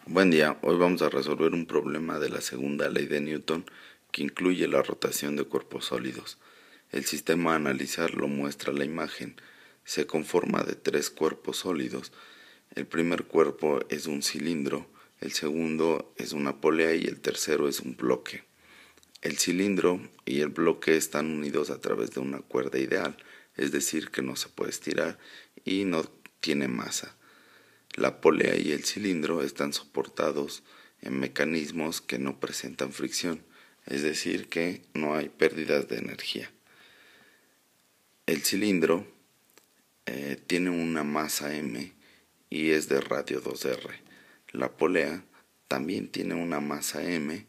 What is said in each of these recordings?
Buen día, hoy vamos a resolver un problema de la segunda ley de Newton que incluye la rotación de cuerpos sólidos. El sistema a analizar lo muestra la imagen. Se conforma de tres cuerpos sólidos. El primer cuerpo es un cilindro, el segundo es una polea y el tercero es un bloque. El cilindro y el bloque están unidos a través de una cuerda ideal, es decir, que no se puede estirar y no tiene masa. La polea y el cilindro están soportados en mecanismos que no presentan fricción, es decir, que no hay pérdidas de energía. El cilindro tiene una masa m y es de radio 2r. La polea también tiene una masa m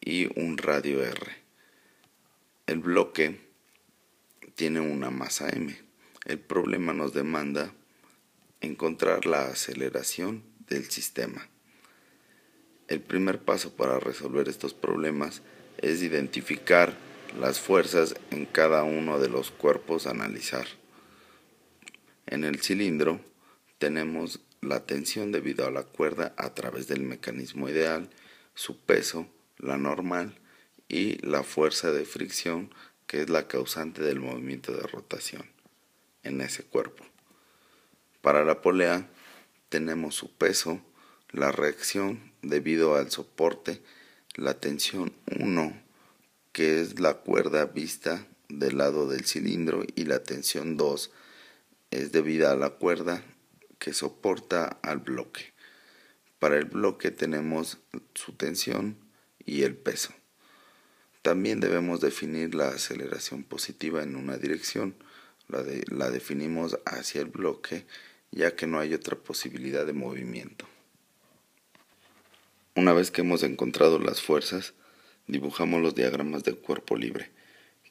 y un radio r. El bloque tiene una masa m. El problema nos demanda encontrar la aceleración del sistema. El primer paso para resolver estos problemas es identificar las fuerzas en cada uno de los cuerpos a analizar. En el cilindro tenemos la tensión debido a la cuerda a través del mecanismo ideal, su peso, la normal, y la fuerza de fricción, que es la causante del movimiento de rotación en ese cuerpo. Para la polea tenemos su peso, la reacción debido al soporte, la tensión 1, que es la cuerda vista del lado del cilindro, y la tensión 2 es debida a la cuerda que soporta al bloque. Para el bloque tenemos su tensión y el peso. También debemos definir la aceleración positiva en una dirección. La definimos hacia el bloque, ya que no hay otra posibilidad de movimiento. Una vez que hemos encontrado las fuerzas, dibujamos los diagramas de cuerpo libre.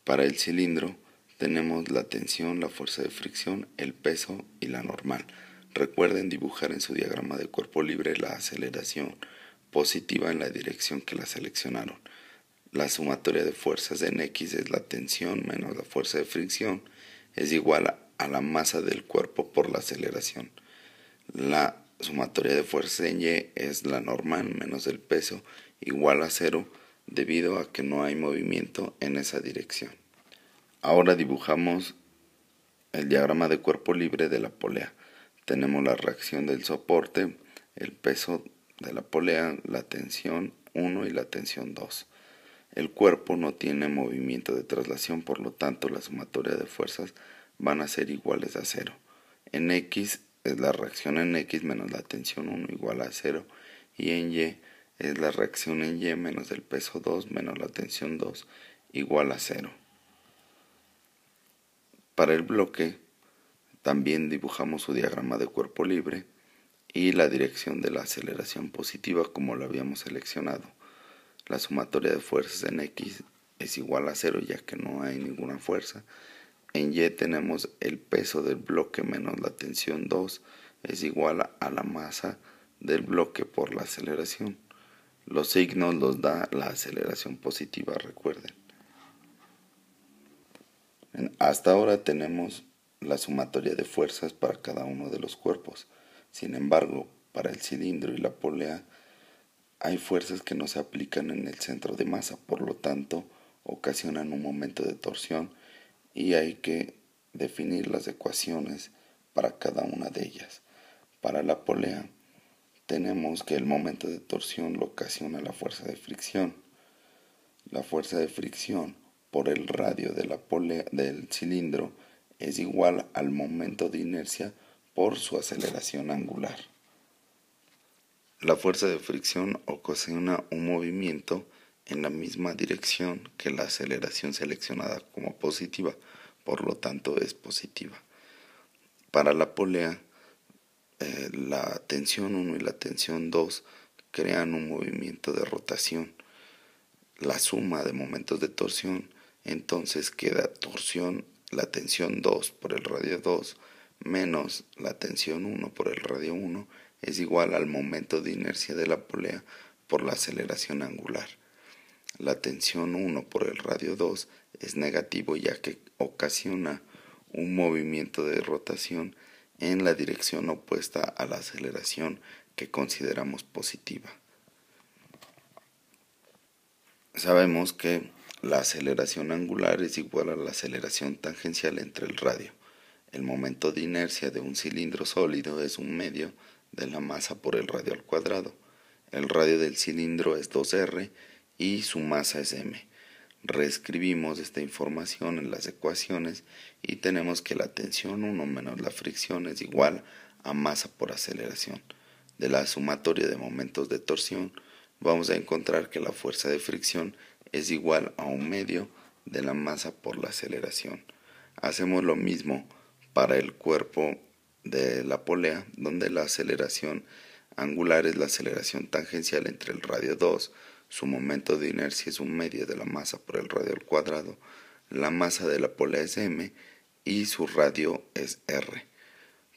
Para el cilindro tenemos la tensión, la fuerza de fricción, el peso y la normal. Recuerden dibujar en su diagrama de cuerpo libre la aceleración positiva en la dirección que la seleccionaron. La sumatoria de fuerzas en X es la tensión menos la fuerza de fricción, es igual a la masa del cuerpo por la aceleración. La sumatoria de fuerzas en Y es la normal menos el peso, igual a 0, debido a que no hay movimiento en esa dirección. Ahora dibujamos el diagrama de cuerpo libre de la polea. Tenemos la reacción del soporte, el peso de la polea, la tensión 1 y la tensión 2. El cuerpo no tiene movimiento de traslación, por lo tanto la sumatoria de fuerzas van a ser iguales a 0. En X es la reacción en X menos la tensión 1 igual a 0, y en Y es la reacción en Y menos el peso 2 menos la tensión 2 igual a 0. Para el bloque también dibujamos su diagrama de cuerpo libre y la dirección de la aceleración positiva como lo habíamos seleccionado. La sumatoria de fuerzas en X es igual a 0, ya que no hay ninguna fuerza. En Y tenemos el peso del bloque menos la tensión 2 es igual a la masa del bloque por la aceleración. Los signos los da la aceleración positiva, recuerden. Hasta ahora tenemos la sumatoria de fuerzas para cada uno de los cuerpos. Sin embargo, para el cilindro y la polea hay fuerzas que no se aplican en el centro de masa, por lo tanto ocasionan un momento de torsión y hay que definir las ecuaciones para cada una de ellas. Para la polea tenemos que el momento de torsión lo ocasiona la fuerza de fricción. La fuerza de fricción por el radio de la polea del cilindro es igual al momento de inercia por su aceleración angular. La fuerza de fricción ocasiona un movimiento en la misma dirección que la aceleración seleccionada como positiva, por lo tanto es positiva. Para la polea, la tensión 1 y la tensión 2 crean un movimiento de rotación. La suma de momentos de torsión, entonces queda torsión, la tensión 2 por el radio 2 menos la tensión 1 por el radio 1 es igual al momento de inercia de la polea por la aceleración angular. La tensión 1 por el radio 2 es negativo, ya que ocasiona un movimiento de rotación en la dirección opuesta a la aceleración que consideramos positiva. Sabemos que la aceleración angular es igual a la aceleración tangencial entre el radio. El momento de inercia de un cilindro sólido es un medio de la masa por el radio al cuadrado. El radio del cilindro es 2r y su masa es m. Reescribimos esta información en las ecuaciones y tenemos que la tensión 1 menos la fricción es igual a masa por aceleración. De la sumatoria de momentos de torsión vamos a encontrar que la fuerza de fricción es igual a un medio de la masa por la aceleración. Hacemos lo mismo para el cuerpo de la polea, donde la aceleración angular es la aceleración tangencial entre el radio 2, su momento de inercia es un medio de la masa por el radio al cuadrado, la masa de la polea es m y su radio es r.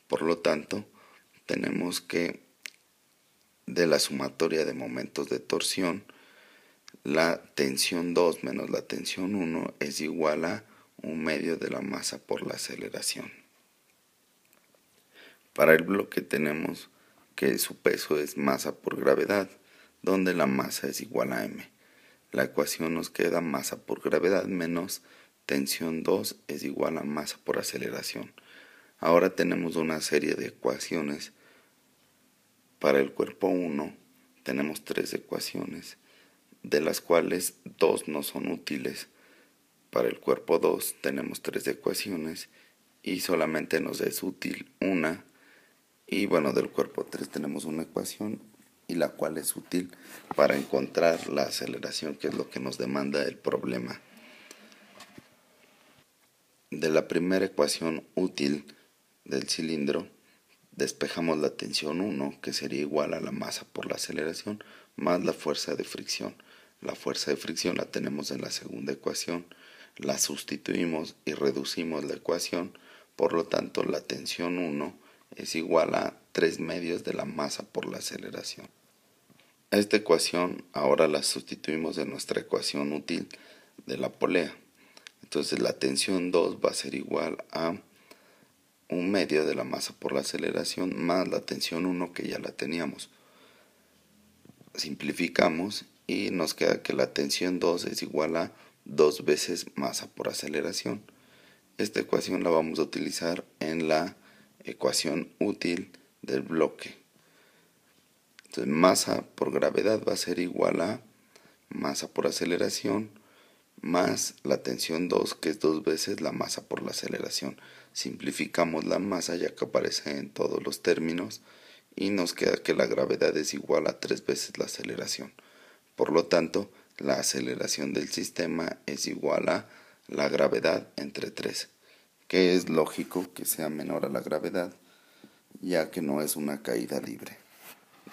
Por lo tanto, tenemos que de la sumatoria de momentos de torsión, la tensión 2 menos la tensión 1 es igual a un medio de la masa por la aceleración. Para el bloque tenemos que su peso es masa por gravedad, donde la masa es igual a m. La ecuación nos queda masa por gravedad menos tensión 2 es igual a masa por aceleración. Ahora tenemos una serie de ecuaciones. Para el cuerpo 1 tenemos 3 ecuaciones, de las cuales 2 no son útiles. Para el cuerpo 2 tenemos 3 ecuaciones y solamente nos es útil una. Y bueno, del cuerpo 3 tenemos una ecuación y la cual es útil para encontrar la aceleración, que es lo que nos demanda el problema. De la primera ecuación útil del cilindro, despejamos la tensión 1, que sería igual a la masa por la aceleración, más la fuerza de fricción. La fuerza de fricción la tenemos en la segunda ecuación, la sustituimos y reducimos la ecuación, por lo tanto la tensión 1 es igual a 3 medios de la masa por la aceleración. Esta ecuación ahora la sustituimos en nuestra ecuación útil de la polea. Entonces la tensión 2 va a ser igual a un medio de la masa por la aceleración más la tensión 1 que ya la teníamos. Simplificamos y nos queda que la tensión 2 es igual a 2 veces masa por aceleración. Esta ecuación la vamos a utilizar en la ecuación útil del bloque. Entonces masa por gravedad va a ser igual a masa por aceleración más la tensión 2, que es 2 veces la masa por la aceleración. Simplificamos la masa ya que aparece en todos los términos y nos queda que la gravedad es igual a 3 veces la aceleración. Por lo tanto, la aceleración del sistema es igual a la gravedad entre 3, que es lógico que sea menor a la gravedad, ya que no es una caída libre.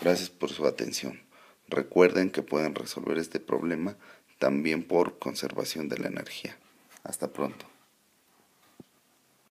Gracias por su atención. Recuerden que pueden resolver este problema también por conservación de la energía. Hasta pronto.